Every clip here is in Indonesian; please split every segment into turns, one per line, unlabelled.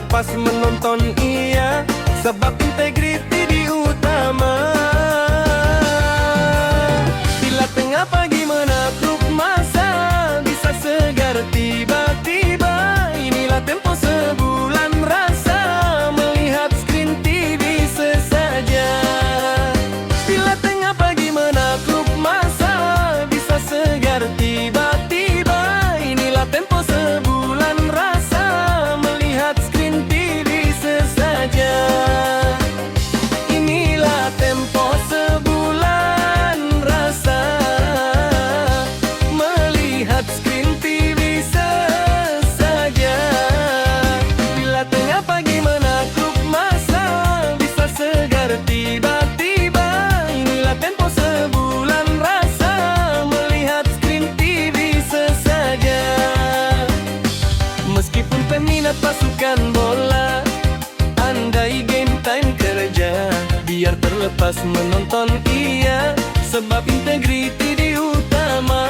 terlepas menonton ia, sebab integriti di utama. Bila tengah pagi menakluk masa, bisa segar tiba-tiba. Inilah tempo sebulan rasa melihat screen TV sesaja. Bila tengah pagi menakluk masa, bisa segar tiba-tiba. Inilah tempo sebulan rasa melihat screen TV sesaja. Inilah tempo sebulan rasa melihat screen TV sesaja. Bila tengah pagi menakluk masa, bisa segar tiba-tiba. Inilah tempo sebulan rasa melihat screen TV sesaja. Meskipun peminat pasukan bola, andai game time kerja, biar terlepas menonton ia, sebab integriti di utama.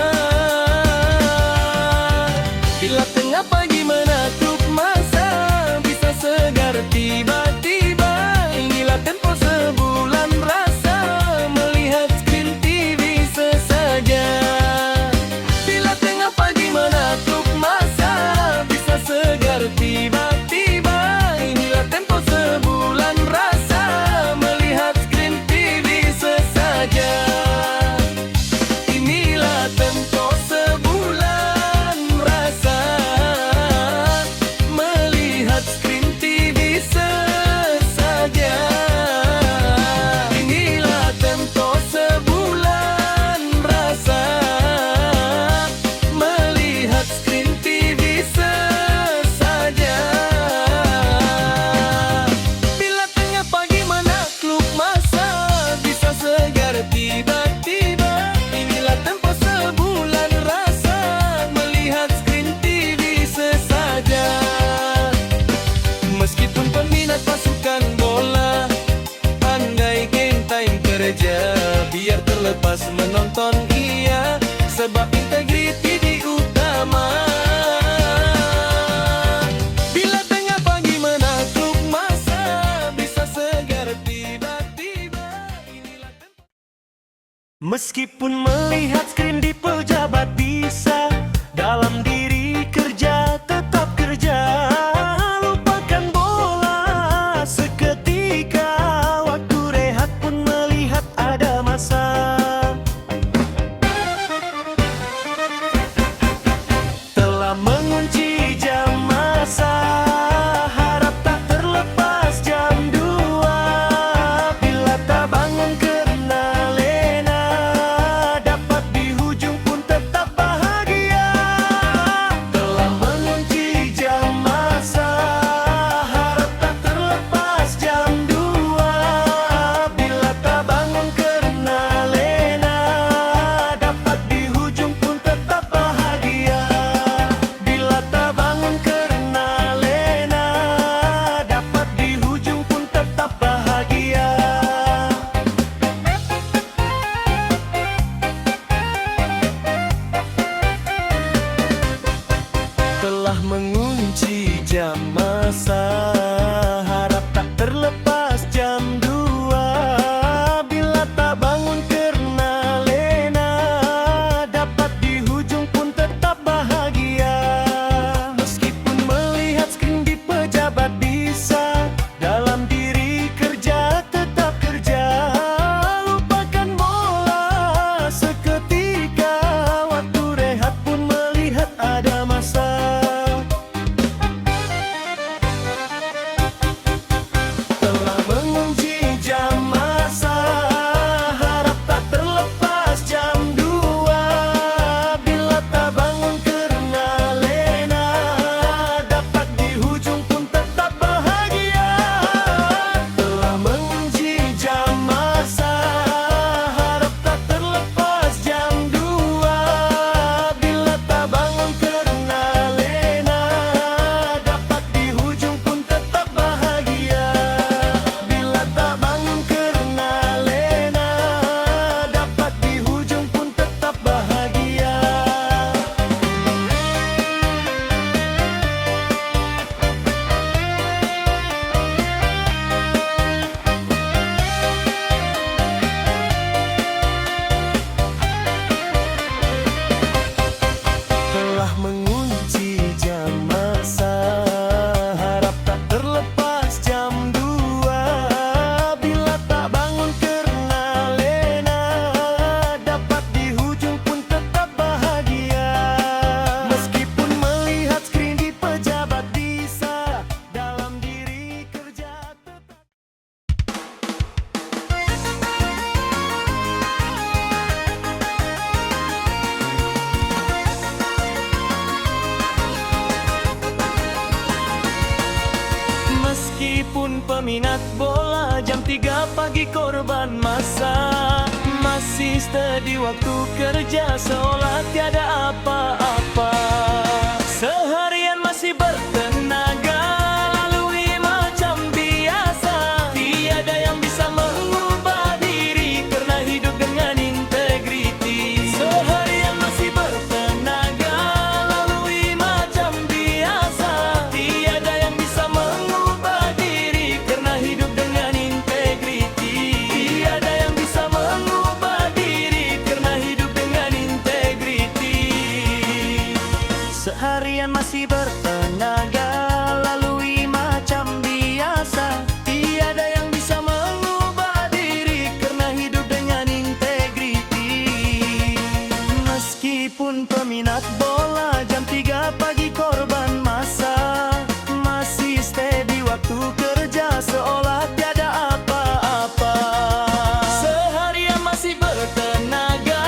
Bila tengah pagi menakluk masa, bisa segar tiba-tiba. Inilah tempo sebulan rasa melihat screen TV sesaja. Bila tengah pagi menakluk masa, bisa segar tiba-tiba. Inilah tempo sebulan rasa melihat screen TV sesaja. Inilah tempo sebulan rasa melihat screen TV sesaja. Inilah tempo sebulan rasa melihat screen TV sesaja. Bila tengah pagi menakluk masa, bisa segar tiba-tiba. Inilah tempo sebulan rasa melihat screen TV sesaja. Meskipun peminat pasukan bola, andai game time kerja, biar terlepas menonton ia, sebab integriti di utama. Bila tengah pagi menakluk masa, bisa segar tiba-tiba. Inilah tempo. Meskipun melihat screen di pejabat bisa, dalam diri kerja tetap kerja. Lupakan bola seketika, waktu rehat pun melihat ada masa. Telah mengunci jam masa, harap tak terlepas jam 2. Bila tak bangun kerana lena, dapat di hujung pun tetap bahagia. Telah mengunci jam masa, harap tak terlepas jam 2. Bila tak bangun kerana lena, dapat di hujung pun tetap bahagia. Bila tak bangun kerana lena, dapat di hujung pun tetap bahagia. Telah mengunci jam masa, harap tak terlepas jam 2. Bila tak bangun kerana lena, dapat di hujung pun tetap bahagia. Meskipun melihat screen di pejabat bisa, dalam diri kerja tetap kerja. Lupakan bola seketika, waktu rehat pun melihat ada masa. Meskipun peminat bola jam 3 pagi korban masa, masih steady waktu kerja seolah tiada apa-apa. Seharian masih bertenaga, lalui macam biasa. Tiada yang bisa mengubah diri karena hidup dengan integriti. Seharian masih bertenaga, lalui macam biasa. Tiada yang bisa mengubah diri karena hidup dengan integriti. Tiada yang bisa mengubah diri karena hidup dengan integriti. Seharian masih bertenaga, lalui macam biasa. Tiada yang bisa mengubah diri karena hidup dengan integriti. Meskipun peminat bola jam 3 pagi korban masa, masih steady waktu kerja seolah tiada apa-apa. Seharian masih bertenaga,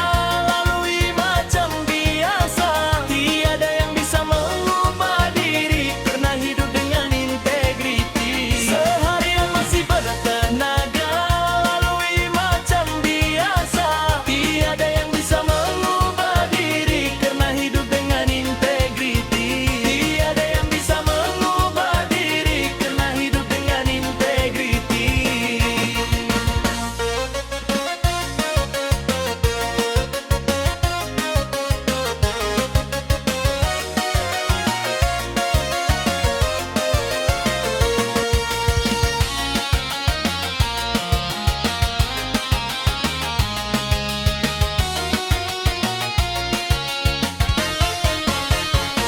lalui macam biasa. Tiada yang bisa mengubah diri karena hidup dengan integriti. Seharian masih bertenaga, lalui macam biasa. Tiada yang bisa mengubah diri karena hidup dengan integriti. Tiada yang bisa mengubah diri karena hidup dengan integriti.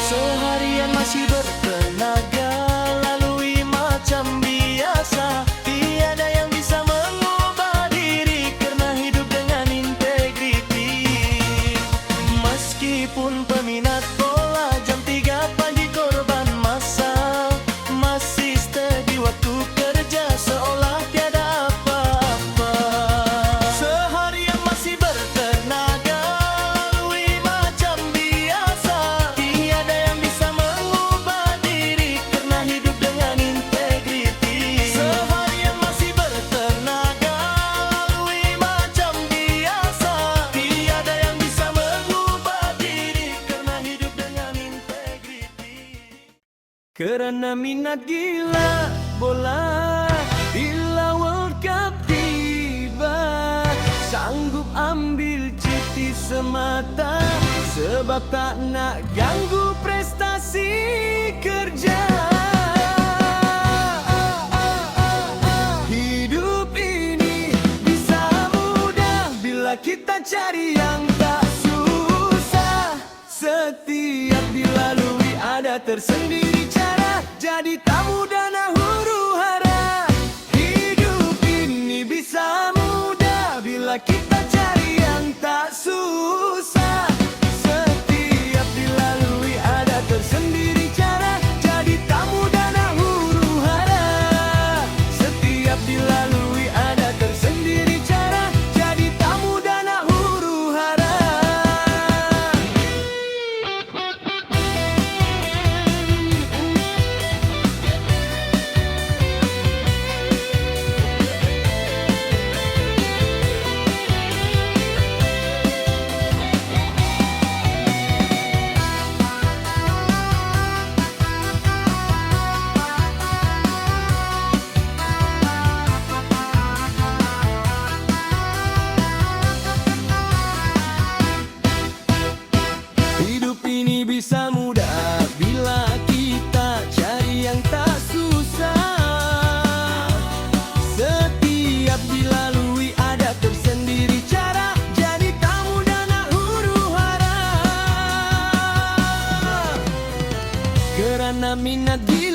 Seharian masih bertenaga, lalui macam biasa. Tiada yang bisa mengubah diri karena hidup dengan integriti. Meskipun peminat bola jam 3 pagi korban masa, masih steady waktu kerja seolah tiada apa-apa. Seharian masih bertenaga, lalui macam biasa. Tiada yang bisa mengubah diri karena hidup dengan integriti. Seharian masih bertenaga, lalui macam biasa. Tiada yang bisa mengubah diri karena hidup dengan integriti. Kerana minat gila bola, bila World Cup tiba, sanggup ambil cuti semata, sebab tak nak ganggu prestasi kerja. Hidup ini bisa mudah bila kita cari yang tak susah. Setiap dilalui ada tersendiri cara, jadi tak mudah nak huru hara. Hidup ini bisa mudah bila kita cari yang tak susah. Setiap dilalui ada tersendiri cara, jadi tak mudah nak huru hara. Setiap dilalui ada tersendiri cara, jadi tak mudah nak huru hara. Hidup ini bisa mudah bila kita cari yang tak susah. Setiap dilalui ada tersendiri cara, jadi tak mudah nak huru hara. Kerana minat gila